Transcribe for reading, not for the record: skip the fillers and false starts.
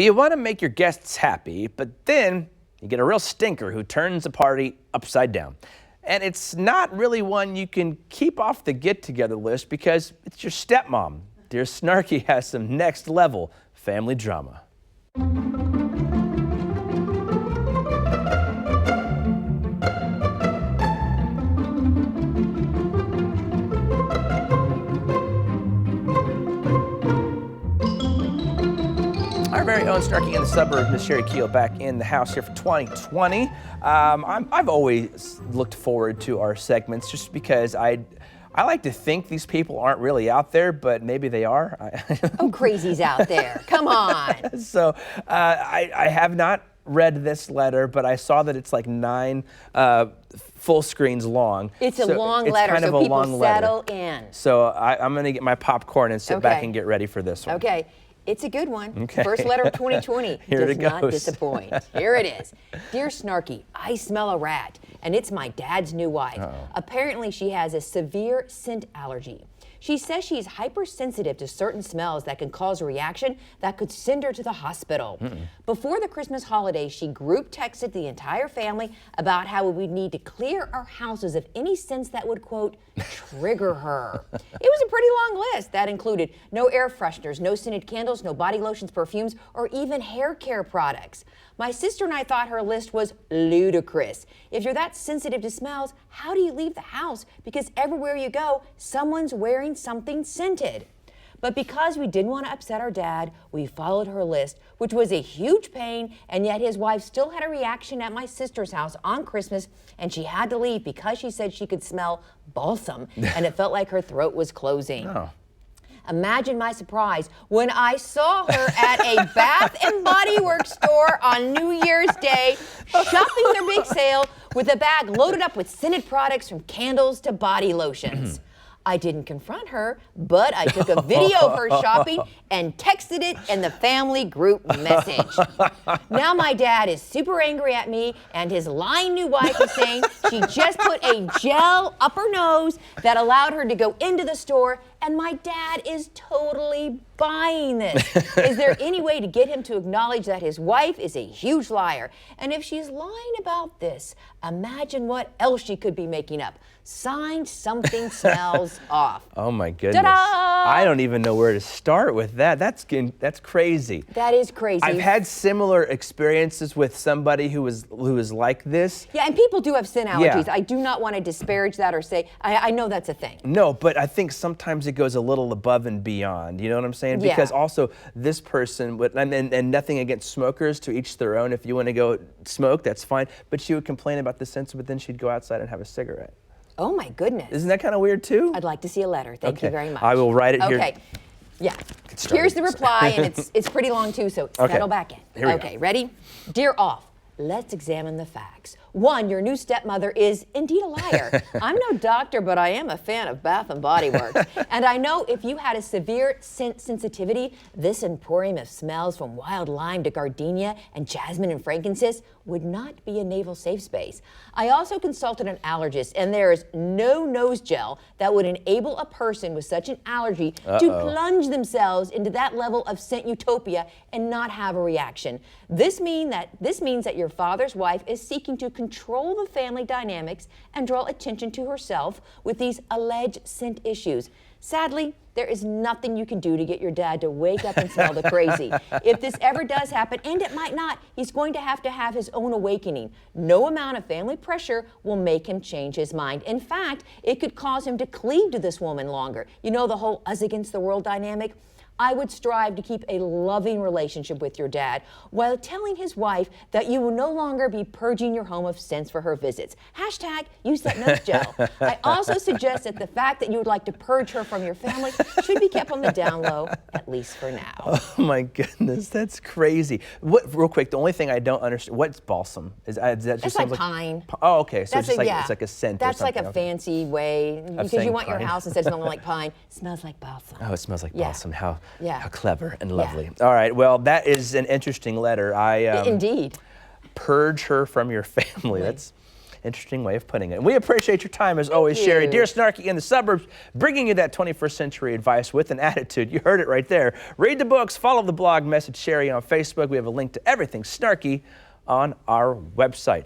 You want to make your guests happy, but then you get a real stinker who turns the party upside down. And it's not really one you can keep off the get-together list because it's your stepmom. Dear Snarky has some next-level family drama. Our very own Snarky in the suburbs, Miss Sherry Keel, back in the house here for 2020. I've always looked forward to our segments just because I like to think these people aren't really out there, but maybe they are. Oh, crazy's out there. Come on. So I have not read this letter, but I saw that it's like 9 full screens long. It's a long letter, kind of so a people long letter. settle in. So I'm going to get my popcorn and sit back and get ready for this one. Okay. It's a good one. Okay. First letter of 2020 Here does it not goes. disappoint. Here it is. Dear Snarky, I smell a rat, and it's my dad's new wife. Apparently, she has a severe scent allergy. She says she's hypersensitive to certain smells that can cause a reaction that could send her to the hospital. Before the Christmas holiday, she group texted the entire family about how we would need to clear our houses of any scents that would, quote, trigger her. It was a pretty long list that included no air fresheners, no scented candles, no body lotions, perfumes, or even hair care products. My sister and I thought her list was ludicrous. If you're that sensitive to smells, how do you leave the house? Because everywhere you go, someone's wearing something scented. But because we didn't want to upset our dad, we followed her list, which was a huge pain, and yet his wife still had a reaction at my sister's house on Christmas, and she had to leave because she said she could smell balsam, and it felt like her throat was closing. Imagine my surprise when I saw her at a Bath and Body Works store on New Year's Day, shopping their big sale with a bag loaded up with scented products from candles to body lotions. I didn't confront her, but I took a video of her shopping and texted it in the family group message. Now my dad is super angry at me, and his lying new wife is saying she just put a gel up her nose that allowed her to go into the store, and my dad is totally buying this. Is there any way to get him to acknowledge that his wife is a huge liar? And if she's lying about this, imagine what else she could be making up. Signed, something smells off. Oh my goodness. Ta-da! I don't even know where to start with that. That's crazy. That is crazy. I've had similar experiences with somebody who was like this. Yeah, and people do have scent allergies. Yeah. I do not want to disparage that or say, I know that's a thing. No, but I think sometimes it goes a little above and beyond. You know what I'm saying? Yeah. Because also this person would, and nothing against smokers, to each their own. If you want to go smoke, that's fine. But she would complain about the scent, but then she'd go outside and have a cigarette. Oh my goodness. Isn't that kind of weird too? I'd like to see a letter. Thank you very much. I will write it here. Okay. Yeah. Here's the reply, and it's pretty long too, so settle back in. Here we go. Ready? Dear Off, let's examine the facts. 1, your new stepmother is indeed a liar. I'm no doctor, but I am a fan of Bath and Body Works. And I know if you had a severe scent sensitivity, this emporium of smells from wild lime to gardenia and jasmine and frankincense would not be a naval safe space. I also consulted an allergist, and there is no nose gel that would enable a person with such an allergy to plunge themselves into that level of scent utopia and not have a reaction. This means that your father's wife is seeking to control the family dynamics and draw attention to herself with these alleged scent issues. Sadly, there is nothing you can do to get your dad to wake up and smell the crazy. If this ever does happen, and it might not, he's going to have his own awakening. No amount of family pressure will make him change his mind. In fact, it could cause him to cleave to this woman longer. You know, the whole us against the world dynamic? I would strive to keep a loving relationship with your dad while telling his wife that you will no longer be purging your home of scents for her visits. Hashtag use that nose gel. I also suggest that the fact that you would like to purge her from your family should be kept on the down low, at least for now. Oh my goodness, that's crazy. Real quick, the only thing I don't understand, what's balsam? Is that just It's like pine. Oh, okay, so That's it's like a scent. That's or like something. a fancy way, because you want your house, instead of smelling like pine, it smells like balsam. Oh, it smells like balsam. How clever and lovely. Yeah. All right, well, that is an interesting letter. Indeed. Purge her from your family. Interesting way of putting it. And we appreciate your time as always, Sherry. you. Dear Snarky in the Suburbs, bringing you that 21st century advice with an attitude. You heard it right there. Read the books, follow the blog, message Sherry on Facebook. We have a link to everything Snarky on our website.